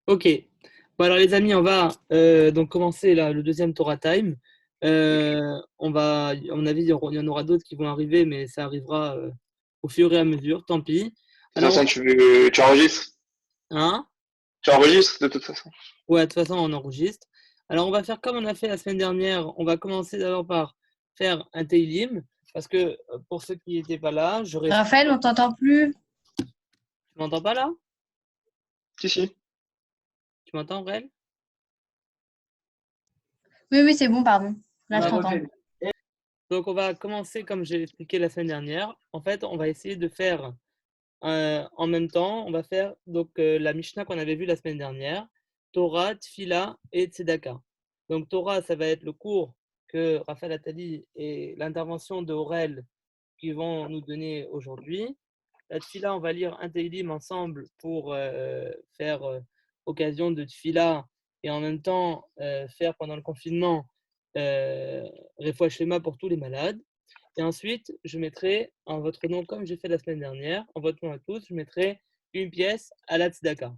Ok. Bon, alors les amis, on va donc commencer là, le deuxième Torah Time. On va, à mon avis, il y en aura d'autres qui vont arriver, mais ça arrivera au fur et à mesure, tant pis. De toute Alors, façon, tu enregistres. hein? Tu enregistres de toute façon. Ouais, de toute façon, on enregistre. Alors, on va faire comme on a fait la semaine dernière. On va commencer d'abord par faire un Teilim, parce que pour ceux qui n'étaient pas là, j'aurais. Tu Raphaël, on t'entend plus. m'entends pas là? Si, si. Tu m'entends, Brel? Oui, oui, c'est bon, pardon. Là, je Ouais. t'entends. Donc, on va commencer comme j'ai expliqué la semaine dernière. En fait, on va essayer de faire en même temps, on va faire donc la Mishnah qu'on avait vue la semaine dernière, Torah, Tfila et Tzedaka. Donc Torah, ça va être le cours que Raphaël Attali et l'intervention de Aurel qui vont nous donner aujourd'hui. La Tfila, on va lire un Teilim ensemble pour faire occasion de Tfila et en même temps faire pendant le confinement Refoua Shlema pour tous les malades. Et ensuite, je mettrai en votre nom, comme j'ai fait la semaine dernière, en votre nom à tous, je mettrai une pièce à la tzedaka.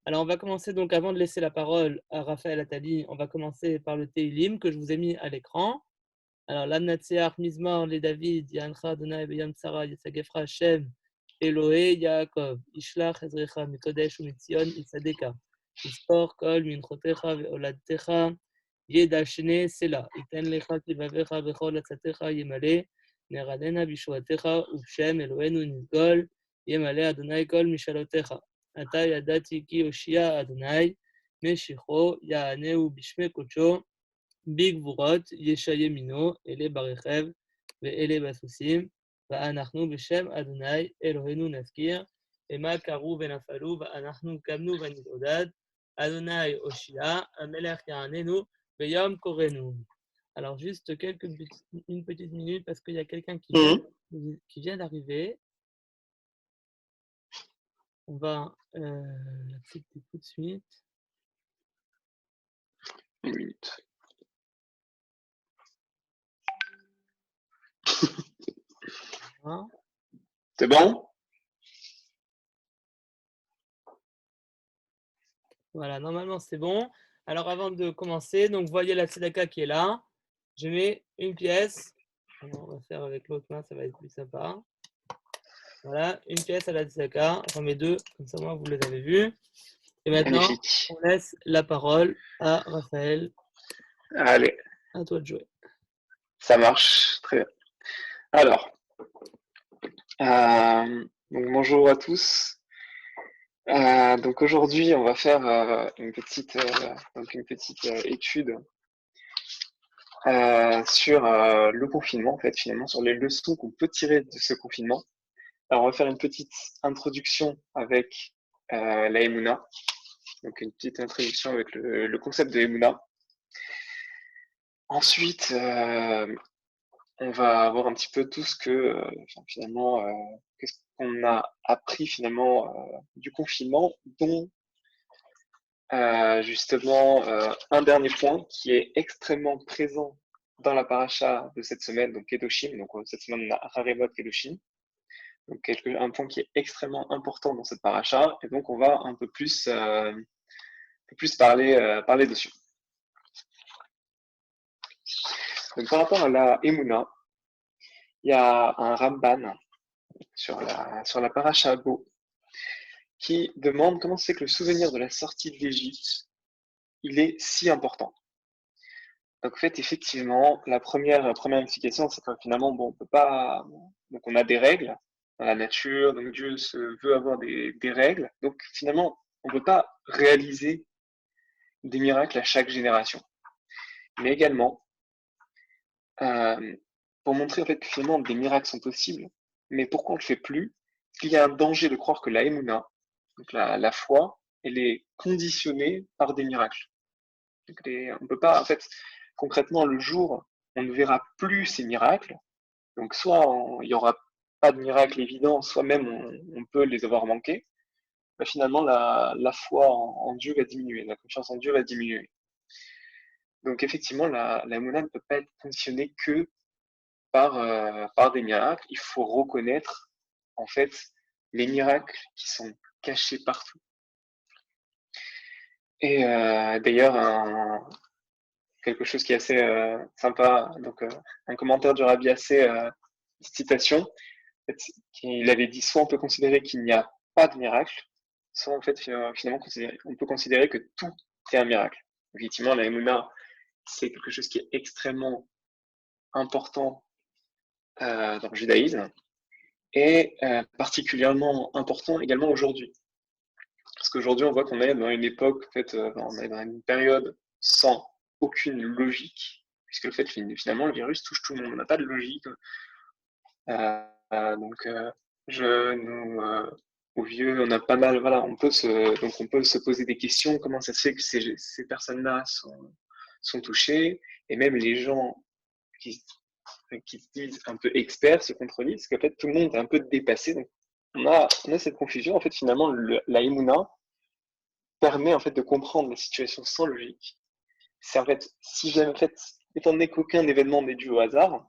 Alors, on va commencer donc, avant de laisser la parole à Raphaël Attali, on va commencer par le Teilim que je vous ai mis à l'écran. Alors, l'Amnatseach, Mizmor, les David, Yancha, Adonai, Beyam Tsara, Yisagefra, Hashem, Elohe, Yaakov, Ishlach, Ezrecha, Mikodesh, Umitzion, Isadeka, Ispor, Kol, Minchotecha, Veoladtecha, Yeda Shene, Sela, Iten Lecha, Kivavecha, Bechol, Atzatecha, Yemale, Neradena, Bishuatecha, Ubshem, Elohenu, Nizgol, Yemale, Adonai, Kol, Mishalotecha, Ata Yadati, Ki, Oshia, Adonai, Meshicho, Yaaneu, Bishme, Kocho, בגבורות ישיימינו אלה ברכב ואלה בסוסים ואנחנו בשם אדוני אלוהינו נזכיר המה קרו ונפלו ואנחנו קמנו ונתעודד אדוני הושיע המלך יעננו ביום קורנו. Alors juste une petite minute parce qu'il y a quelqu'un Mhm. qui vient d'arriver. On va l'accepter tout de suite. Une minute. Voilà. C'est bon? Voilà, normalement c'est bon. Alors avant de commencer, donc voyez la tzedaka qui est là. Je mets une pièce. Alors, on va faire avec l'autre main, ça va être plus sympa. Voilà, une pièce à la tzedaka. J'en mets deux, comme ça moi vous les avez vus. Et maintenant, Magnifique. on laisse la parole à Raphaël. Allez, À toi de jouer. ça marche. Très bien. Alors, donc bonjour à tous. Donc aujourd'hui, on va faire une petite étude sur le confinement, en fait, finalement, sur les leçons qu'on peut tirer de ce confinement. Alors, on va faire une petite introduction avec la Emouna, donc une petite introduction avec le concept de Emouna. Ensuite, on va voir un petit peu tout ce que finalement, qu'est-ce qu'on a appris finalement du confinement, dont justement un dernier point qui est extrêmement présent dans la paracha de cette semaine, donc Kedoshim, donc cette semaine on a Haremot Kedoshim, donc un point qui est extrêmement important dans cette paracha, et donc on va un peu plus parler dessus. Donc par rapport à la Emouna, il y a un Ramban sur la paracha Bo qui demande comment c'est que le souvenir de la sortie de l'Égypte, il est si important. Donc en fait, effectivement, la première explication, c'est que finalement, bon, on peut pas, donc on a des règles dans la nature, donc Dieu veut avoir des règles, donc finalement, on ne peut pas réaliser des miracles à chaque génération. Mais également, pour montrer en fait que finalement des miracles sont possibles, mais pourquoi on ne le fait plus? Parce qu'il y a un danger de croire que la Emouna, donc la foi, elle est conditionnée par des miracles. Donc on peut pas, en fait, concrètement, le jour, on ne verra plus ces miracles. Donc soit il y aura pas de miracle évident, soit même on peut les avoir manqués. Bah, finalement, la foi en Dieu va diminuer, la confiance en Dieu va diminuer. Donc effectivement, la monnaie ne peut pas être conditionnée que par des miracles. Il faut reconnaître en fait les miracles qui sont cachés partout. Et d'ailleurs, quelque chose qui est assez sympa, donc un commentaire du Rabbi Assé, citation, en fait, il avait dit soit on peut considérer qu'il n'y a pas de miracle, soit en fait finalement on peut considérer que tout est un miracle. Effectivement, la Emouna, c'est quelque chose qui est extrêmement important dans le judaïsme et particulièrement important également aujourd'hui. Parce qu'aujourd'hui, on voit qu'on est dans une époque, en fait, on est dans une période sans aucune logique, puisque le fait finalement le virus touche tout le monde, on n'a pas de logique. Donc jeunes ou vieux, on a pas mal, voilà, on peut se poser des questions, comment ça se fait que ces personnes-là sont touchées, et même les gens qui se disent un peu experts se contredisent, parce qu'en fait tout le monde est un peu dépassé. Donc on a cette confusion. En fait, finalement, la Emouna permet en fait de comprendre la situation sans logique. C'est en fait, si jamais, en fait, étant donné qu'aucun événement n'est dû au hasard,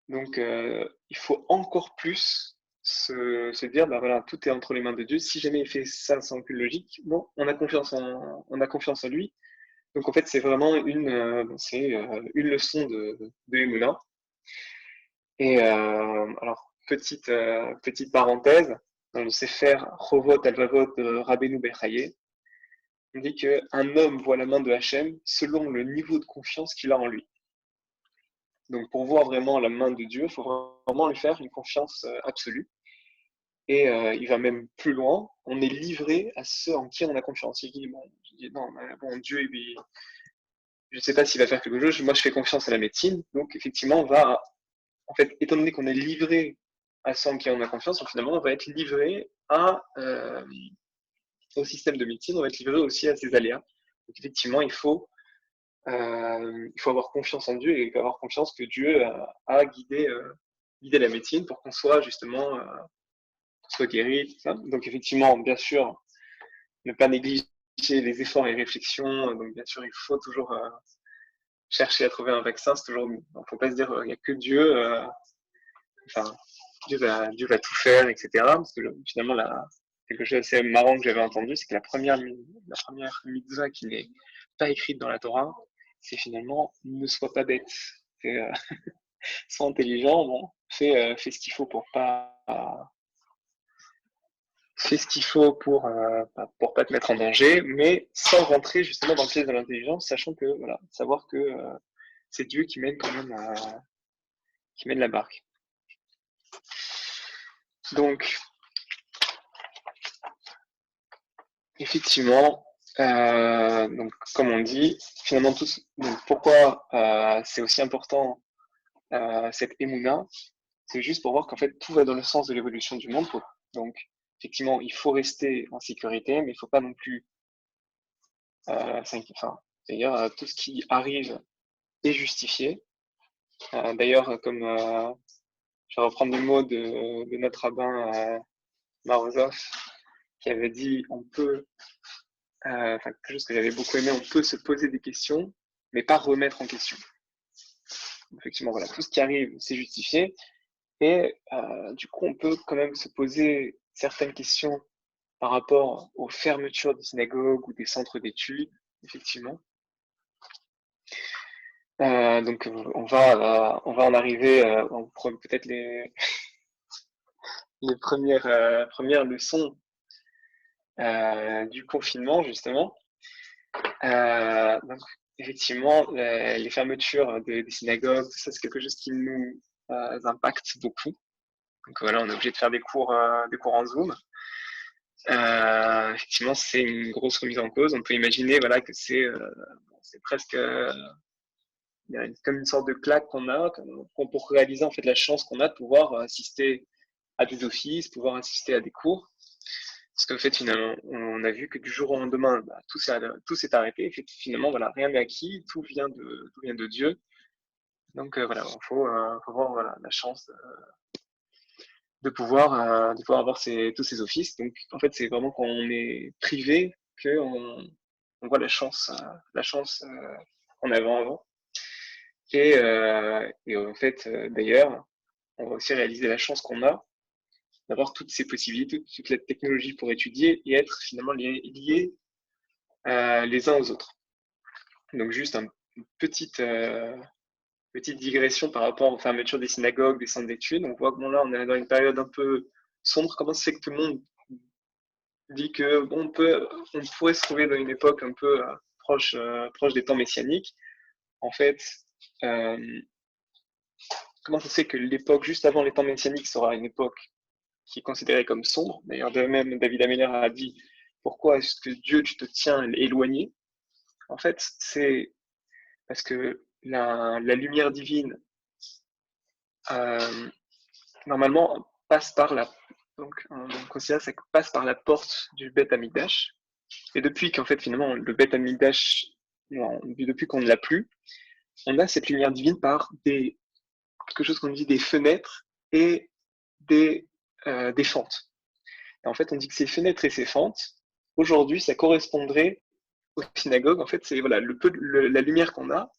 donc il faut encore plus se dire, bah voilà, tout est entre les mains de Dieu. Si jamais il fait ça sans aucune logique, bon, on a confiance en lui. Donc en fait, c'est vraiment une leçon de Emouna. Et alors, petite parenthèse, dans le Sefer Chovot Alvavot de Rabbeinu Bechaye, on dit qu'un homme voit la main de Hachem selon le niveau de confiance qu'il a en lui. Donc pour voir vraiment la main de Dieu, il faut vraiment lui faire une confiance absolue. Et il va même plus loin, on est livré à ceux en qui on a confiance. Il dit, non, bon, Dieu, je ne sais pas s'il va faire quelque chose, moi je fais confiance à la médecine, donc effectivement, en fait, étant donné qu'on est livré à ceux en qui on a confiance, donc finalement, on va être livré au système de médecine, on va être livré aussi à ses aléas. Donc effectivement, il faut avoir confiance en Dieu et avoir confiance que Dieu a guidé la médecine pour qu'on soit justement soit guéri, tout ça. Donc effectivement, bien sûr, ne pas négliger les efforts et réflexions. Donc bien sûr, il faut toujours chercher à trouver un vaccin. C'est toujours, il ne faut pas se dire il n'y a que Dieu. Enfin, Dieu va tout faire, etc. Parce que finalement, quelque chose d'assez marrant que j'avais entendu, c'est que la première mitzvah qui n'est pas écrite dans la Torah, c'est finalement ne sois pas bête. C'est sois intelligent, bon, fais ce qu'il faut pour pas fais ce qu'il faut pour pas te mettre en danger, mais sans rentrer justement dans le piège de l'intelligence, sachant que voilà, savoir que c'est Dieu qui mène quand même qui mène la barque. Donc effectivement, donc comme on dit, finalement donc pourquoi c'est aussi important cette émouna, c'est juste pour voir qu'en fait tout va dans le sens de l'évolution du monde. Donc effectivement, il faut rester en sécurité, mais il ne faut pas non plus d'ailleurs tout ce qui arrive est justifié. D'ailleurs, comme je vais reprendre les mots de notre rabbin Marozov, qui avait dit on peut, quelque chose que j'avais beaucoup aimé, on peut se poser des questions, mais pas remettre en question. Effectivement, voilà, tout ce qui arrive, c'est justifié. Et du coup, on peut quand même se poser certaines questions par rapport aux fermetures des synagogues ou des centres d'études, effectivement. Donc, on va en arriver, peut-être les premières leçons du confinement, justement. Donc, effectivement, les fermetures des synagogues, ça c'est quelque chose qui nous impacte beaucoup. Donc voilà, on est obligé de faire des cours en Zoom. Effectivement, c'est une grosse remise en cause. On peut imaginer voilà, que c'est presque comme une sorte de claque qu'on a pour réaliser en fait la chance qu'on a de pouvoir assister à des offices, pouvoir assister à des cours. Parce qu'en fait, finalement, on a vu que du jour au lendemain, tout s'est arrêté. Et finalement, voilà, rien n'est acquis, tout vient de Dieu. Donc voilà, il faut avoir voilà, la chance de pouvoir avoir tous ces offices. Donc en fait, c'est vraiment quand on est privé qu'on voit la chance qu'on avait avant. Et en fait, d'ailleurs, on va aussi réaliser la chance qu'on a d'avoir toutes ces possibilités, toute la technologie pour étudier et être finalement lié les uns aux autres. Donc juste une petite digression par rapport aux fermetures des synagogues, des centres d'études. On voit que bon, là, on est dans une période un peu sombre. Comment ça fait que tout le monde dit que bon, on pourrait se trouver dans une époque un peu proche des temps messianiques? En fait, comment ça se fait que l'époque juste avant les temps messianiques sera une époque qui est considérée comme sombre? D'ailleurs, même David Ameller a dit pourquoi est-ce que Dieu, tu te tiens éloigné? En fait, c'est parce que la lumière divine, normalement, passe par donc on considère que ça passe par la porte du Beth Amikdash. Et depuis qu'en fait, finalement, le Beth Amikdash, depuis qu'on ne l'a plus, on a cette lumière divine par quelque chose qu'on dit des fenêtres et des fentes. Et en fait, on dit que ces fenêtres et ces fentes, aujourd'hui, ça correspondrait aux synagogues. En fait, c'est voilà, la lumière qu'on a,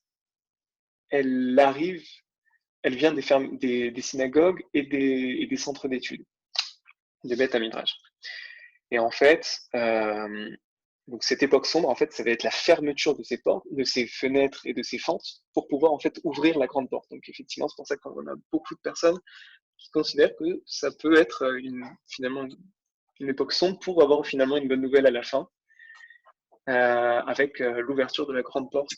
elle vient des synagogues et des centres d'études, des Beth Midrash. Et en fait, donc cette époque sombre, en fait, ça va être la fermeture de ces portes, de ces fenêtres et de ces fentes pour pouvoir en fait ouvrir la grande porte. Donc effectivement, c'est pour ça qu'on a beaucoup de personnes qui considèrent que ça peut être finalement une époque sombre pour avoir finalement une bonne nouvelle à la fin, avec l'ouverture de la grande porte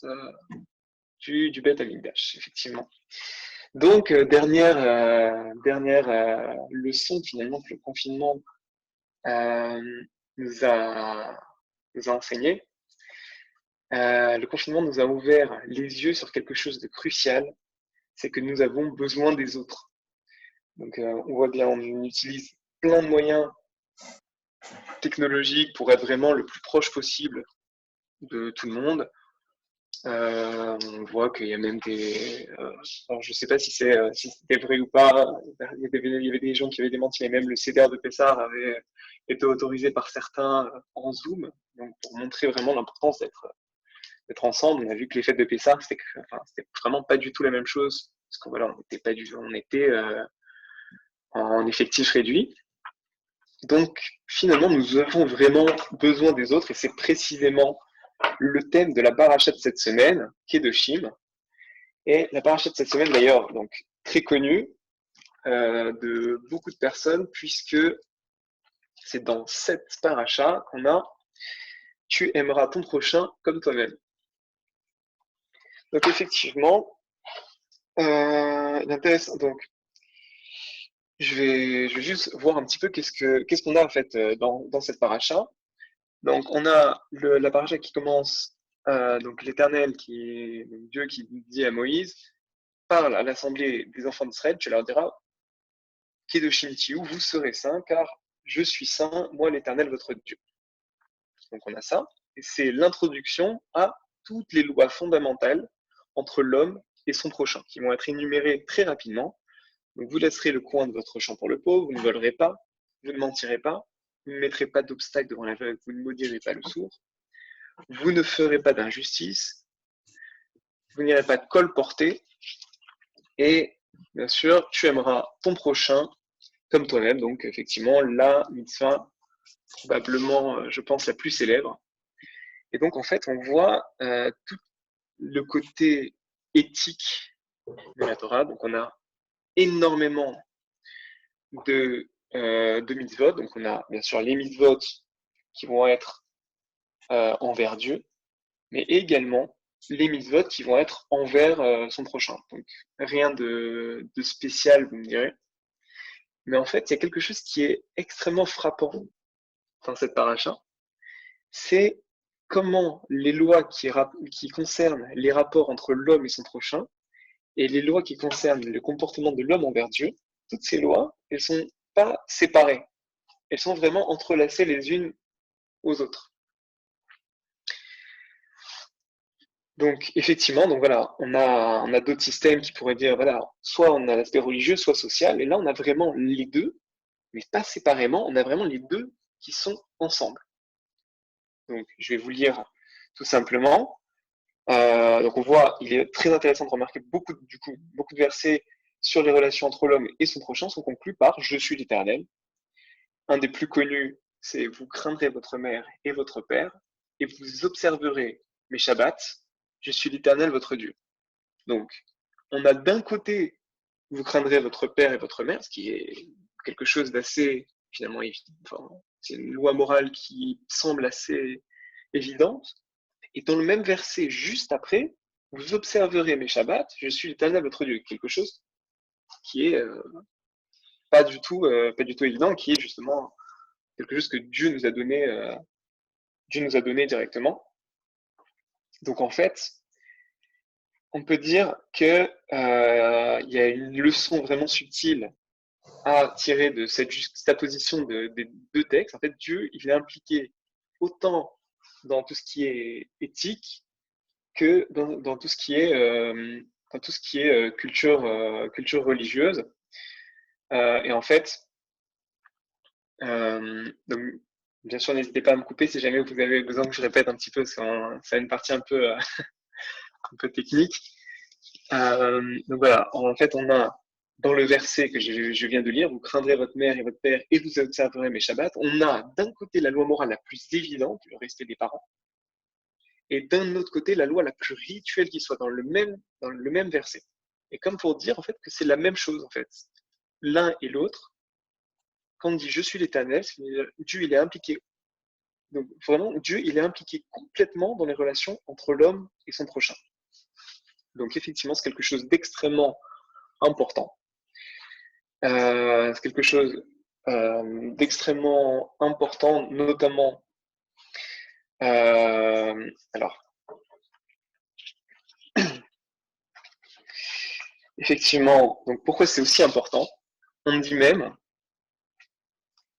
du Beth Amikdash, effectivement. Donc, dernière leçon finalement que le confinement nous a enseigné. Le confinement nous a ouvert les yeux sur quelque chose de crucial, c'est que nous avons besoin des autres. Donc, on voit bien, on utilise plein de moyens technologiques pour être vraiment le plus proche possible de tout le monde. On voit qu'il y a même alors je ne sais pas si c'était vrai ou pas, il y avait des gens qui avaient démenti, mais même le CDR de Pessar avait été autorisé par certains en Zoom, donc pour montrer vraiment l'importance d'être ensemble. On a vu que les fêtes de Pessar, c'était vraiment pas du tout la même chose, parce qu'on voilà, on était en effectif réduit. Donc finalement, nous avons vraiment besoin des autres, et c'est précisément le thème de la paracha de cette semaine, Kedoshim. Et la paracha de cette semaine, d'ailleurs, donc très connue de beaucoup de personnes, puisque c'est dans cette paracha qu'on a « Tu aimeras ton prochain comme toi-même ». Donc effectivement, intéressant. Donc, je vais juste voir un petit peu qu'est-ce qu'on a en fait dans cette paracha. Donc, on a la paracha qui commence, donc l'Éternel, Dieu qui dit à Moïse, parle à l'assemblée des enfants d'Israël, tu leur diras, Kedoshim Tiou, vous serez saints, car je suis saint, moi l'Éternel, votre Dieu. Donc, on a ça, et c'est l'introduction à toutes les lois fondamentales entre l'homme et son prochain, qui vont être énumérées très rapidement. Donc, vous laisserez le coin de votre champ pour le pauvre, vous ne volerez pas, vous ne mentirez pas, vous ne mettrez pas d'obstacle devant l'aveugle, vous ne maudirez pas le sourd, vous ne ferez pas d'injustice, vous n'irez pas de colporter, et bien sûr, tu aimeras ton prochain comme toi-même. Donc, effectivement, la mitzvah, probablement, je pense, la plus célèbre. Et donc, en fait, on voit tout le côté éthique de la Torah. Donc, on a énormément de mitzvot. Donc, on a bien sûr les mitzvot qui vont être envers Dieu, mais également les mitzvot qui vont être envers son prochain. Donc, rien de spécial, vous me direz. Mais en fait, il y a quelque chose qui est extrêmement frappant dans cette paracha, c'est comment les lois qui concernent les rapports entre l'homme et son prochain, et les lois qui concernent le comportement de l'homme envers Dieu, toutes ces lois, elles ne sont pas séparées. Elles sont vraiment entrelacées les unes aux autres. Donc, effectivement, donc voilà, on a d'autres systèmes qui pourraient dire, voilà, soit on a l'aspect religieux, soit social, et là, on a vraiment les deux, mais pas séparément, on a vraiment les deux qui sont ensemble. Donc, je vais vous lire tout simplement. Donc, on voit, il est très intéressant de remarquer beaucoup de versets sur les relations entre l'homme et son prochain sont conclus par « Je suis l'Éternel ». Un des plus connus, c'est « Vous craindrez votre mère et votre père ». et vous observerez mes Shabbats, je suis l'Éternel votre Dieu. Donc, on a d'un côté, vous craindrez votre père et votre mère, ce qui est quelque chose d'assez, finalement, enfin, c'est une loi morale qui semble assez évidente. Et dans le même verset, juste après, vous observerez mes Shabbats, je suis l'Éternel votre Dieu. Quelque chose qui est pas du tout évident, qui est justement quelque chose que Dieu nous a donné directement. Donc en fait, on peut dire que il y a une leçon vraiment subtile à tirer de cette juxtaposition des deux textes. En fait, Dieu, il est impliqué autant dans tout ce qui est éthique que dans tout ce qui est culture religieuse. Et en fait, donc, bien sûr, n'hésitez pas à me couper si jamais vous avez besoin que je répète un petit peu, c'est une partie un peu technique. Donc voilà, en fait, on a dans le verset que je viens de lire, vous craindrez votre mère et votre père et vous observerez mes Shabbats. On a d'un côté la loi morale la plus évidente, le respect des parents, et d'un autre côté la loi la plus rituelle qui soit dans le même verset. Et comme pour dire en fait que c'est la même chose en fait, l'un et l'autre. Quand on dit je suis l'Éternel, Dieu il est impliqué. Donc vraiment, Dieu il est impliqué complètement dans les relations entre l'homme et son prochain. Donc effectivement, c'est quelque chose d'extrêmement important. C'est quelque chose d'extrêmement important, notamment. Alors, effectivement, donc pourquoi c'est aussi important? On dit même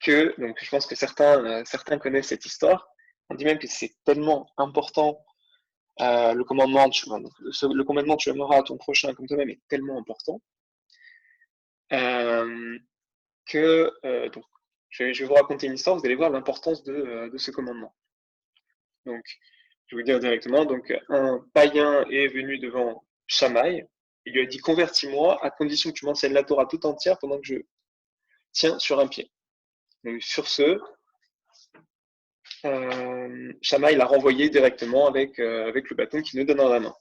que, donc je pense que certains connaissent cette histoire, on dit même que c'est tellement important, le commandement, le commandement tu aimeras ton prochain comme toi-même est tellement important, que, donc, je vais vous raconter une histoire, vous allez voir l'importance de ce commandement. Donc, je vais vous dire directement, donc un païen est venu devant Shamaï, il lui a dit convertis-moi à condition que tu m'enseignes la Torah tout entière pendant que je tiens sur un pied. Donc sur ce, Shamaï l'a renvoyé directement avec le bâton qu'il nous donne dans la main.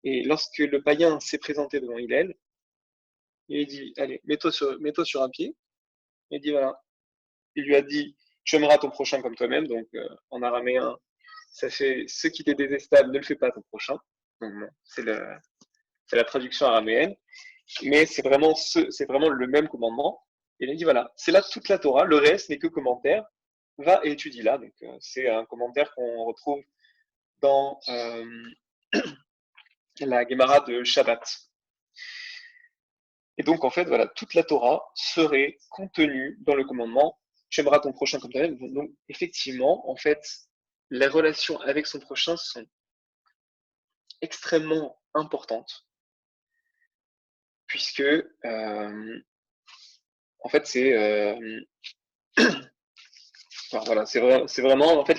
Et lorsque le païen s'est présenté devant Hillel, il a dit allez, mets-toi sur un pied. Il dit voilà. Il lui a dit tu aimeras ton prochain comme toi-même. Donc en araméen, ça fait ce qui t'est détestable, ne le fais pas à ton prochain. Donc bon, c'est la traduction araméenne, mais c'est vraiment le même commandement. Et il a dit voilà, c'est là toute la Torah, le reste n'est que commentaire. Va et étudie là. Donc c'est un commentaire qu'on retrouve dans la Gemara de Shabbat. Et donc en fait voilà, toute la Torah serait contenue dans le commandement tu aimeras ton prochain comme toi-même. Donc effectivement, en fait, les relations avec son prochain sont extrêmement importantes, puisque en fait c'est enfin, voilà, c'est vraiment en fait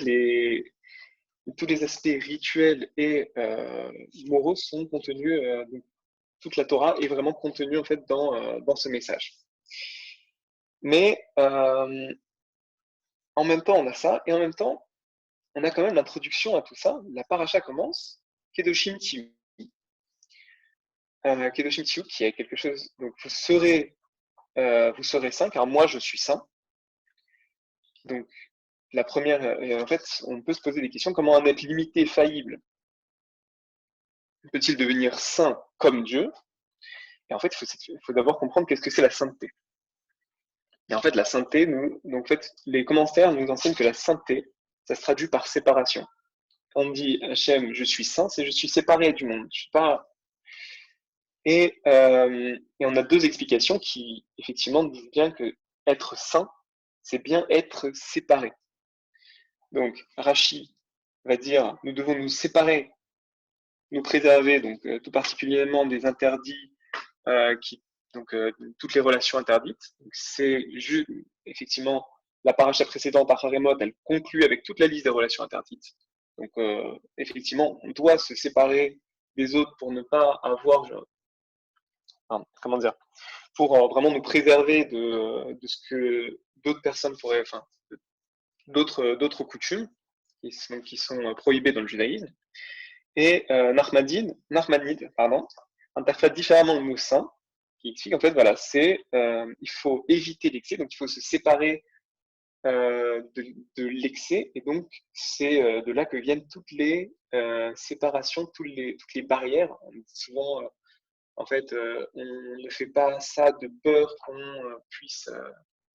tous les aspects rituels et moraux sont contenus, donc, toute la Torah est vraiment contenue en fait dans ce message. Mais en même temps on a ça et en même temps on a quand même l'introduction à tout ça. La paracha commence Kedoshim Tiyu. Kedoshim Tiyu qui est quelque chose, donc vous serez saints car moi je suis saint. Donc la première, en fait, on peut se poser des questions. Comment un être limité, faillible, peut-il devenir saint comme Dieu? Et en fait, il faut d'abord comprendre qu'est-ce que c'est la sainteté. Et en fait, la sainteté, donc en fait, les commentaires nous enseignent que la sainteté, ça se traduit par séparation. Quand on dit Hachem, je suis saint, c'est je suis séparé du monde. Je suis pas. Et on a deux explications qui, effectivement, disent bien que être saint, c'est bien être séparé. Donc, Rashi va dire, nous devons nous séparer, nous préserver, donc tout particulièrement des interdits, toutes les relations interdites. C'est juste, effectivement, la paracha précédente, Acharemot, elle conclut avec toute la liste des relations interdites. Donc, effectivement, on doit se séparer des autres pour ne pas avoir, comment dire, pour vraiment nous préserver de ce que d'autres personnes pourraient, enfin, d'autres coutumes. qui sont prohibés dans le judaïsme. Et Narmanide, interprète différemment le mot saint, qui explique en fait, voilà, il faut éviter l'excès, donc il faut se séparer de l'excès, et donc c'est de là que viennent toutes les séparations, toutes les barrières. On dit souvent, en fait, on ne fait pas ça de peur qu'on puisse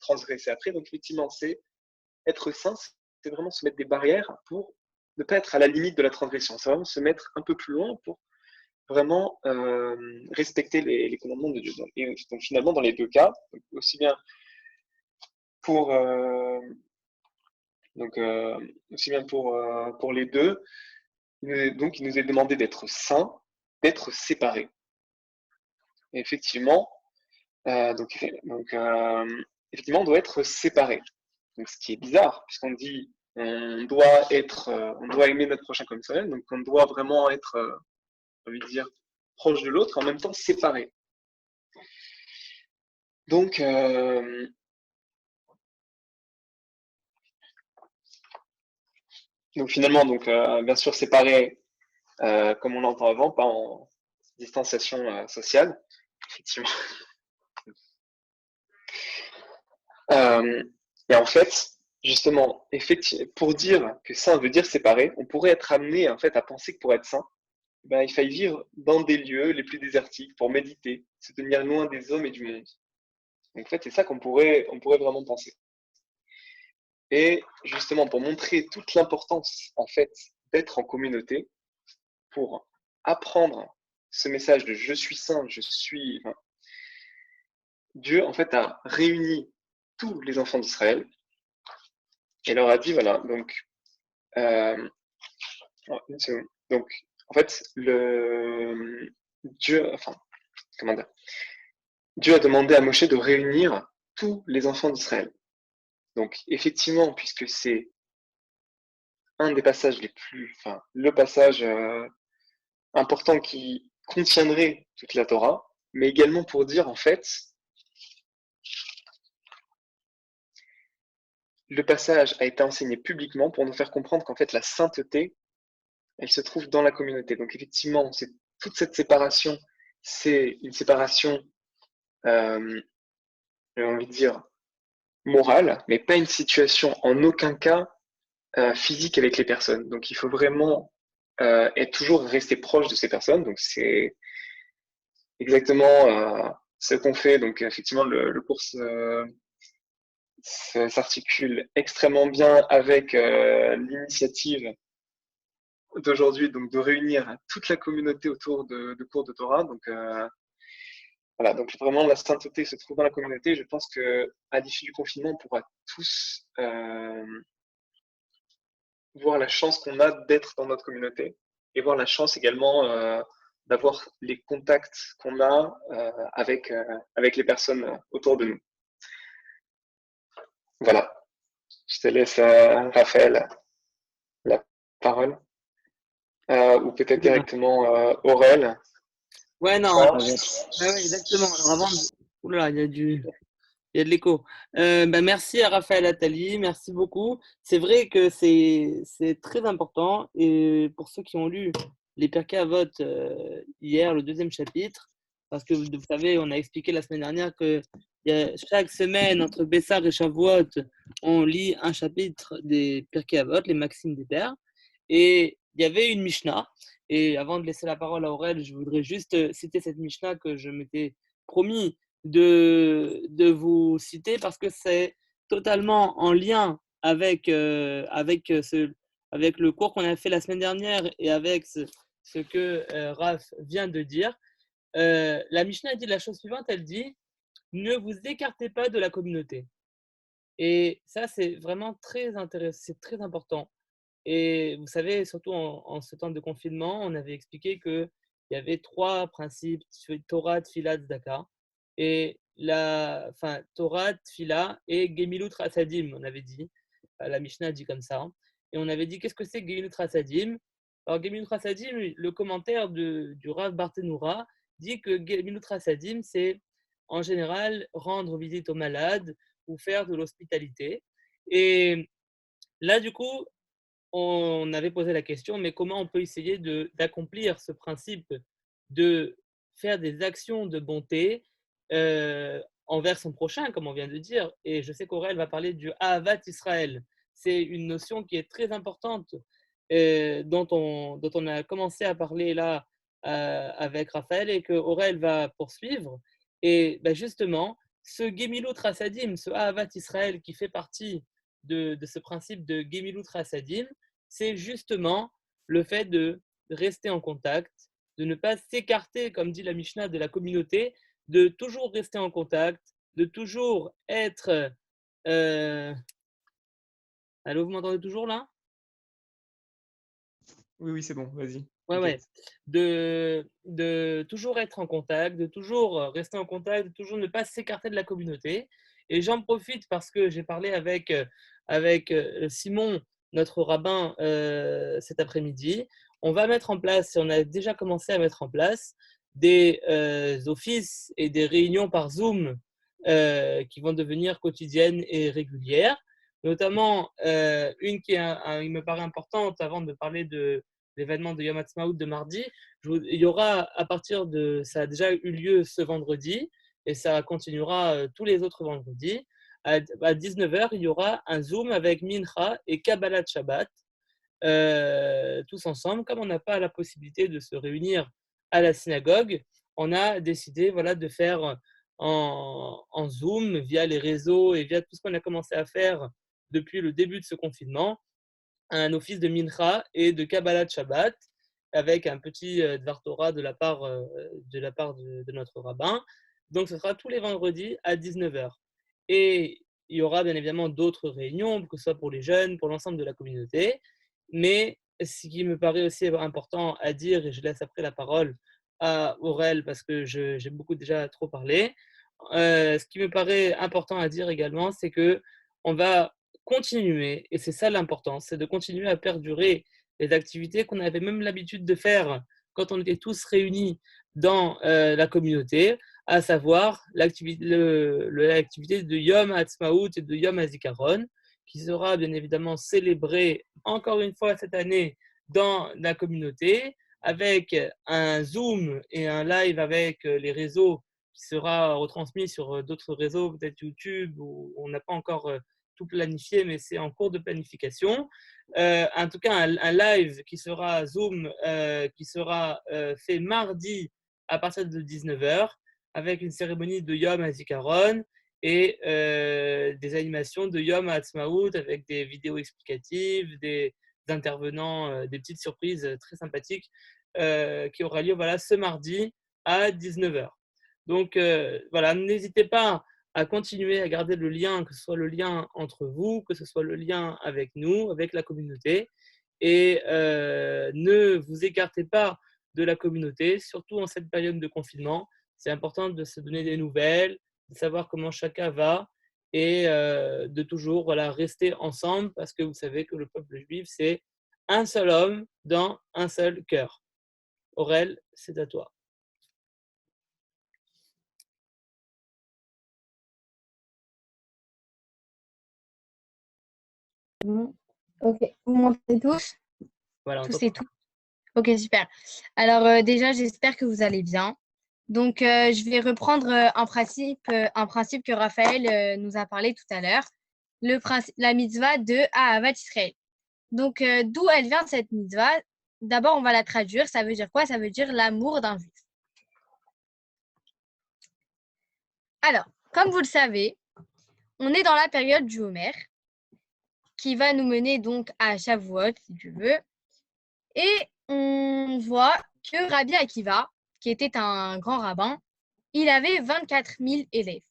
transgresser après. Donc effectivement, c'est être saint, c'est vraiment se mettre des barrières pour ne pas être à la limite de la transgression. C'est vraiment se mettre un peu plus loin pour vraiment respecter les commandements de Dieu. Et donc finalement, dans les deux cas, aussi bien pour aussi bien pour les deux, donc il nous est demandé d'être saints, d'être séparés. Et effectivement, effectivement, on doit être séparés. Donc, ce qui est bizarre, puisqu'on dit on doit aimer notre prochain comme soi-même, donc on doit vraiment être, j'ai envie de dire, proche de l'autre, en même temps séparé. Donc, finalement, bien sûr séparé, comme on l'entend avant, pas en distanciation sociale, effectivement. Et en fait, justement, pour dire que saint veut dire séparé, on pourrait être amené en fait à penser que pour être saint, ben, il faille vivre dans des lieux les plus désertiques pour méditer, se tenir loin des hommes et du monde. Donc en fait, c'est ça on pourrait vraiment penser. Et justement, pour montrer toute l'importance en fait d'être en communauté, pour apprendre ce message de je suis saint, Dieu en fait a réuni tous les enfants d'Israël et leur a dit voilà, une seconde. Donc en fait, Dieu, enfin, comment dire, Dieu a demandé à Moshe de réunir tous les enfants d'Israël. Donc effectivement, puisque c'est un des passages le passage important qui contiendrait toute la Torah, mais également pour dire en fait, le passage a été enseigné publiquement pour nous faire comprendre qu'en fait la sainteté, elle se trouve dans la communauté. Donc effectivement, toute cette séparation, c'est une séparation, j'ai envie de dire, morale, mais pas une situation en aucun cas physique avec les personnes. Donc il faut vraiment être toujours rester proche de ces personnes. Donc c'est exactement ce qu'on fait. Donc effectivement, le cours s'articule extrêmement bien avec l'initiative d'aujourd'hui, donc de réunir toute la communauté autour de cours de Torah. Donc voilà, donc vraiment la sainteté se trouve dans la communauté. Je pense que à l'issue du confinement, on pourra tous voir la chance qu'on a d'être dans notre communauté et voir la chance également d'avoir les contacts qu'on a avec les personnes autour de nous. Voilà, je te laisse, Raphaël, la parole. Ou peut-être directement Aurel. Ouais, non, Ça, ouais, exactement. Alors avant, oula, il y a de l'écho. Merci à Raphaël Attali, merci beaucoup. C'est vrai que c'est très important et pour ceux qui ont lu les Pirkei Avot hier, le deuxième chapitre, parce que vous savez, on a expliqué la semaine dernière que chaque semaine, entre Bessar et Shavuot, on lit un chapitre des Pirkei Avot, les Maximes des Pères, et il y avait une Mishnah. Et avant de laisser la parole à Aurel, je voudrais juste citer cette Mishnah que je m'étais promis de vous citer parce que c'est totalement en lien avec, avec le cours qu'on a fait la semaine dernière et avec ce que Raph vient de dire. La Mishnah dit la chose suivante, elle dit « Ne vous écartez pas de la communauté ». Et ça, c'est vraiment très intéressant, c'est très important. Et vous savez, surtout en ce temps de confinement, on avait expliqué qu'il y avait trois principes, Torah, Tfilah, Tzedaka. Et Torah, Tfilah et Gemilut Rasadim, on avait dit. La Mishnah dit comme ça. Et on avait dit, qu'est-ce que c'est Gemilut Rasadim? Alors, Gemilut Rasadim, le commentaire du Rav Barthénoura dit que Gemilut Rasadim, c'est en général rendre visite aux malades ou faire de l'hospitalité. Et là, du coup, on avait posé la question, mais comment on peut essayer d'accomplir ce principe de faire des actions de bonté envers son prochain, comme on vient de dire. Et je sais qu'Aurel va parler du Ahavat Israël. C'est une notion qui est très importante, dont on a commencé à parler là avec Raphaël et que Aurel va poursuivre. Et ben justement, ce Gemilut Rasadim, ce Ahavat Israël qui fait partie de ce principe de Gemilut Rasadim, c'est justement le fait de rester en contact, de ne pas s'écarter, comme dit la Mishnah, de la communauté, de toujours rester en contact, de toujours être... Allô, vous m'entendez toujours là? Oui, c'est bon, vas-y. Ouais, ouais. De toujours être en contact, de toujours rester en contact, de toujours ne pas s'écarter de la communauté. Et j'en profite parce que j'ai parlé avec Simon, notre rabbin, cet après-midi. On va mettre en place, et on a déjà commencé à mettre en place, des offices et des réunions par Zoom qui vont devenir quotidiennes et régulières. Notamment, une qui il me paraît importante avant de parler de l'événement de Yom Ha'atzmaut de mardi. Il y aura à partir de, ça a déjà eu lieu ce vendredi et ça continuera tous les autres vendredis. À 19h, il y aura un Zoom avec Mincha et Kabbalat Shabbat, tous ensemble. Comme on n'a pas la possibilité de se réunir à la synagogue, on a décidé voilà, de faire en Zoom via les réseaux et via tout ce qu'on a commencé à faire depuis le début de ce confinement, un office de Mincha et de Kabbalat Shabbat avec un petit Dvar Torah de la part de notre rabbin. Donc, ce sera tous les vendredis à 19h. Et il y aura bien évidemment d'autres réunions, que ce soit pour les jeunes, pour l'ensemble de la communauté. Mais ce qui me paraît aussi important à dire, et je laisse après la parole à Aurel parce que j'ai beaucoup déjà trop parlé, ce qui me paraît important à dire également, c'est que on va continuer, et c'est ça l'important, c'est de continuer à perdurer les activités qu'on avait même l'habitude de faire quand on était tous réunis dans la communauté, à savoir l'activité de Yom Ha'atzmaut et de Yom HaZikaron, qui sera bien évidemment célébrée encore une fois cette année dans la communauté, avec un Zoom et un live avec les réseaux qui sera retransmis sur d'autres réseaux, peut-être YouTube, où on n'a pas encore tout planifié, mais c'est en cours de planification. En tout cas, un live qui sera Zoom, qui sera fait mardi à partir de 19h, avec une cérémonie de Yom HaZikaron et des animations de Yom HaAtzmaut avec des vidéos explicatives, des intervenants, des petites surprises très sympathiques qui aura lieu voilà, ce mardi à 19h. Donc voilà, n'hésitez pas à continuer à garder le lien, que ce soit le lien entre vous, que ce soit le lien avec nous, avec la communauté. Et ne vous écartez pas de la communauté, surtout en cette période de confinement. C'est important de se donner des nouvelles, de savoir comment chacun va et de toujours voilà, rester ensemble parce que vous savez que le peuple juif, c'est un seul homme dans un seul cœur. Aurel, c'est à toi. Ok, vous m'entendez tous? Voilà, Tous et toutes. Ok, super. Alors déjà, j'espère que vous allez bien. Donc, je vais reprendre un principe que Raphaël nous a parlé tout à l'heure, la mitzvah de Ahavat Israël. Donc, d'où elle vient cette mitzvah? D'abord, on va la traduire. Ça veut dire quoi? Ça veut dire l'amour d'un juif. Alors, comme vous le savez, on est dans la période du Homer, qui va nous mener donc à Shavuot, si tu veux. Et on voit que Rabbi Akiva, qui était un grand rabbin, il avait 24 000 élèves.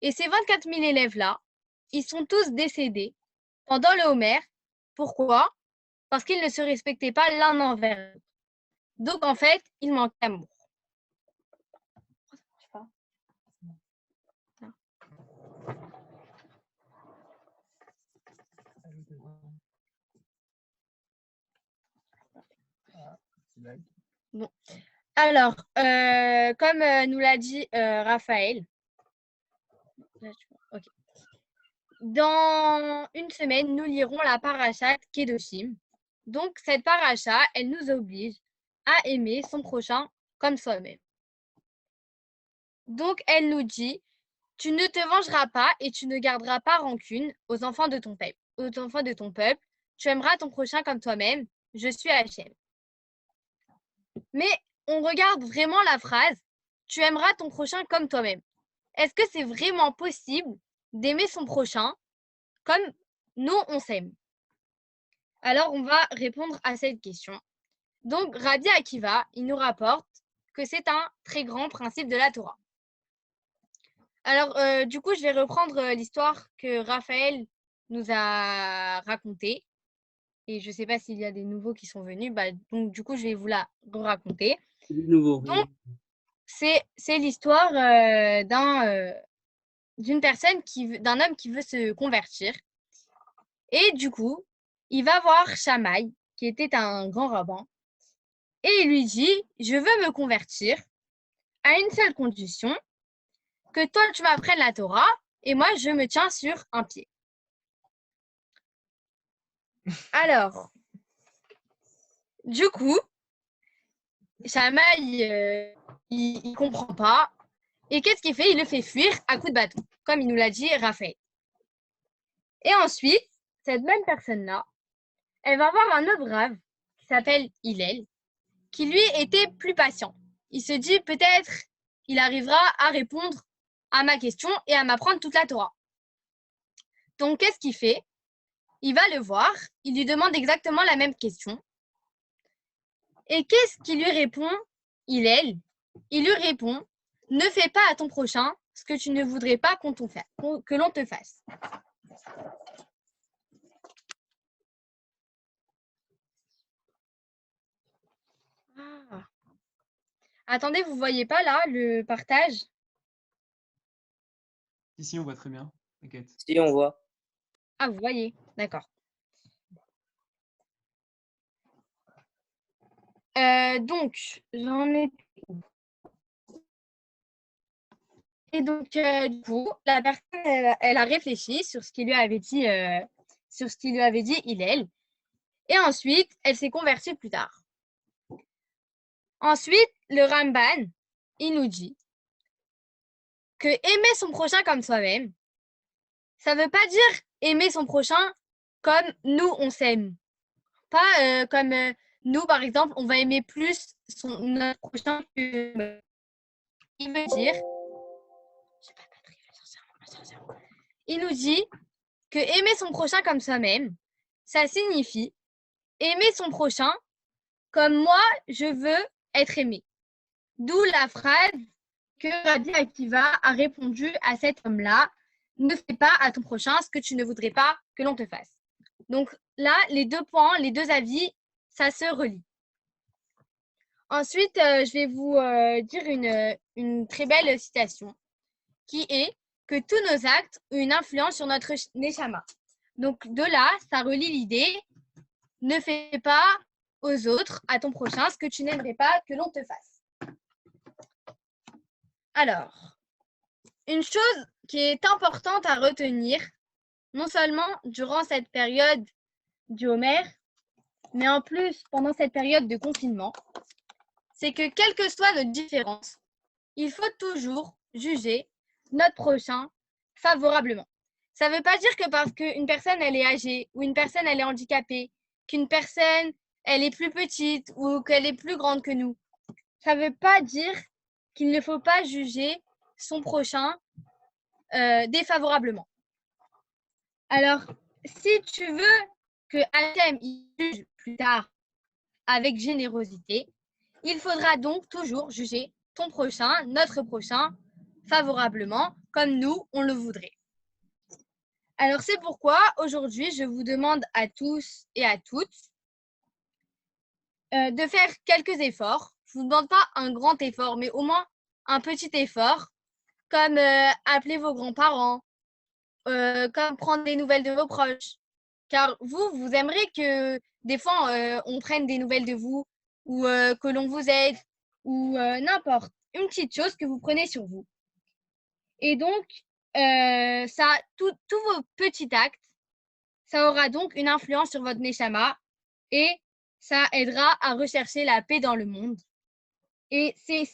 Et ces 24 000 élèves-là, ils sont tous décédés pendant le Homer. Pourquoi? Parce qu'ils ne se respectaient pas l'un envers l'autre. Donc, en fait, il manque d'amour. Bon. Alors, comme nous l'a dit Raphaël, okay. dans une semaine, nous lirons la parashat Kedoshim. Donc, cette paracha, elle nous oblige à aimer son prochain comme soi-même. Donc, elle nous dit, tu ne te vengeras pas et tu ne garderas pas rancune aux enfants de ton peuple. Tu aimeras ton prochain comme toi-même. Je suis Hachem. Mais on regarde vraiment la phrase, tu aimeras ton prochain comme toi-même. Est-ce que c'est vraiment possible d'aimer son prochain comme nous, on s'aime? Alors, on va répondre à cette question. Donc, Rabbi Akiva, il nous rapporte que c'est un très grand principe de la Torah. Alors, du coup, je vais reprendre l'histoire que Raphaël nous a racontée. Et je ne sais pas s'il y a des nouveaux qui sont venus. Donc, du coup, je vais vous la raconter. C'est du nouveau. Donc, c'est l'histoire d'un homme qui veut se convertir. Et du coup, il va voir Shammai, qui était un grand rabbin, et il lui dit, je veux me convertir à une seule condition, que toi tu m'apprennes la Torah, et moi je me tiens sur un pied. Alors, du coup, Shammai, il comprend pas, et qu'est-ce qu'il fait? Il le fait fuir à coups de bâton, comme il nous l'a dit Raphaël. Et ensuite, cette même personne-là, elle va voir un autre brave qui s'appelle Hillel, qui lui était plus patient. Il se dit peut-être il arrivera à répondre à ma question et à m'apprendre toute la Torah. Donc, qu'est-ce qu'il fait? Il va le voir, il lui demande exactement la même question. Et qu'est-ce qu'il lui répond, Hillel? Il lui répond, ne fais pas à ton prochain ce que tu ne voudrais pas que l'on te fasse. Ah. Attendez, vous ne voyez pas là le partage? Si, on voit très bien. T'inquiète. Si, on voit. Ah, vous voyez, d'accord. Donc, j'en ai. Et donc, du coup, la personne, elle a réfléchi sur ce qu'il lui avait dit, Hillel. Et ensuite, elle s'est convertie plus tard. Ensuite, le Ramban, il nous dit que aimer son prochain comme soi-même, ça ne veut pas dire aimer son prochain comme nous, on s'aime. Pas comme nous, par exemple, on va aimer plus notre prochain que... Il veut dire... Il nous dit que aimer son prochain comme soi-même, ça signifie aimer son prochain comme moi, je veux être aimé. D'où la phrase que Rabbi Akiva a répondu à cet homme-là, ne fais pas à ton prochain ce que tu ne voudrais pas que l'on te fasse. Donc là, les deux points, les deux avis, ça se relie. Ensuite, je vais vous dire une très belle citation qui est que tous nos actes ont une influence sur notre neshama. Donc de là, ça relie l'idée ne fais pas aux autres, à ton prochain, ce que tu n'aimerais pas que l'on te fasse. Alors, une chose qui est importante à retenir, non seulement durant cette période du Homer, mais en plus pendant cette période de confinement, c'est que quelle que soit notre différence, il faut toujours juger notre prochain favorablement. Ça ne veut pas dire que parce qu'une personne elle est âgée ou une personne elle est handicapée, qu'une personne elle est plus petite ou qu'elle est plus grande que nous. Ça ne veut pas dire qu'il ne faut pas juger son prochain défavorablement. Alors, si tu veux que Hachem juge plus tard avec générosité, il faudra donc toujours juger ton prochain, notre prochain, favorablement, comme nous, on le voudrait. Alors, c'est pourquoi aujourd'hui, je vous demande à tous et à toutes de faire quelques efforts. Je ne vous demande pas un grand effort, mais au moins un petit effort, comme appeler vos grands-parents, comme prendre des nouvelles de vos proches. Car vous aimeriez que des fois, on prenne des nouvelles de vous ou que l'on vous aide ou n'importe. Une petite chose que vous prenez sur vous. Et donc, tous vos petits actes, ça aura donc une influence sur votre Neshama et ça aidera à rechercher la paix dans le monde. Et c'est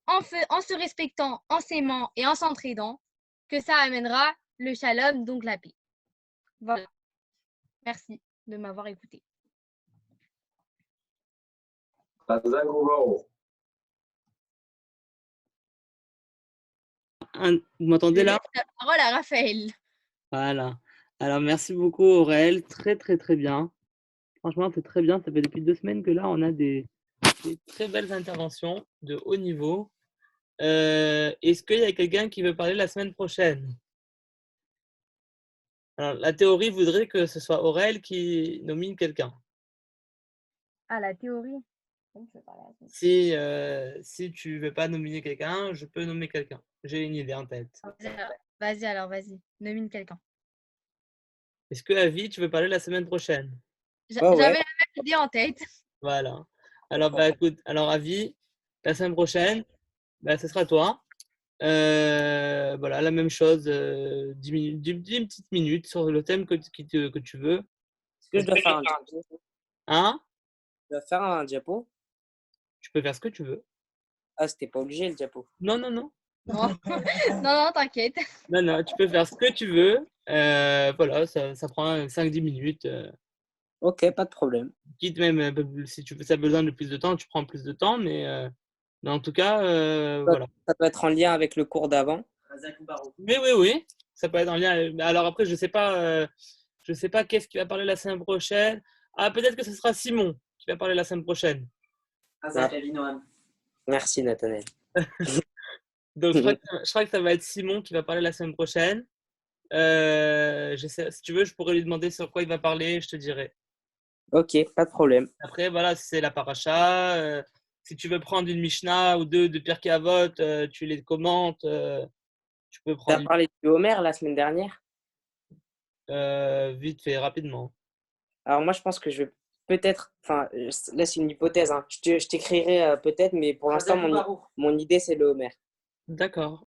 en se respectant, en s'aimant et en s'entraidant que ça amènera le shalom, donc la paix. Voilà. Merci de m'avoir écouté. Vous m'entendez Je là? laisse la parole à Raphaël. Voilà. Alors, merci beaucoup, Aurel. Très, très, très bien. Franchement, c'est très bien. Ça fait depuis 2 semaines que là, on a des très belles interventions de haut niveau. Est-ce qu'il y a quelqu'un qui veut parler la semaine prochaine? Alors, la théorie voudrait que ce soit Aurel qui nomine quelqu'un. Ah, la théorie. Si tu veux pas nominer quelqu'un, je peux nommer quelqu'un. J'ai une idée en tête. Vas-y, nomine quelqu'un. Est-ce que Avi, tu veux parler la semaine prochaine? J'avais la même idée en tête. Voilà. Alors, bah, écoute, alors Avi, la semaine prochaine, bah, ce sera toi. Voilà, la même chose, 10 minutes, 10 petites minutes sur le thème que tu veux. Est-ce que je dois faire un diapo? Hein? Je dois faire un diapo? Tu peux faire ce que tu veux. Ah, c'était pas obligé le diapo. Non, non, non. Non, t'inquiète. Non, non, tu peux faire ce que tu veux. Voilà, ça prend 5-10 minutes. Ok, pas de problème. Quitte même, si tu veux, ça a besoin de plus de temps, tu prends plus de temps, mais en tout cas, voilà. Ça peut être en lien avec le cours d'avant. Mais oui, oui, ça peut être en lien. Alors après, je sais pas qu'est-ce qui va parler la semaine prochaine. Ah, peut-être que ce sera Simon qui va parler la semaine prochaine. Merci, Nathanaël. Donc, je crois que ça va être Simon qui va parler la semaine prochaine. Si tu veux, je pourrais lui demander sur quoi il va parler, je te dirai. Ok, pas de problème. Après, voilà, c'est la paracha. Si tu veux prendre une Mishnah ou deux de Pirkei Avot, tu les commentes. Tu peux Tu as prendre parlé du Homer la semaine dernière. vite fait, rapidement. Alors moi, je pense que je vais peut-être, enfin là c'est une hypothèse, hein. Je t'écrirai peut-être, mais pour l'instant mon idée c'est le Homer. D'accord.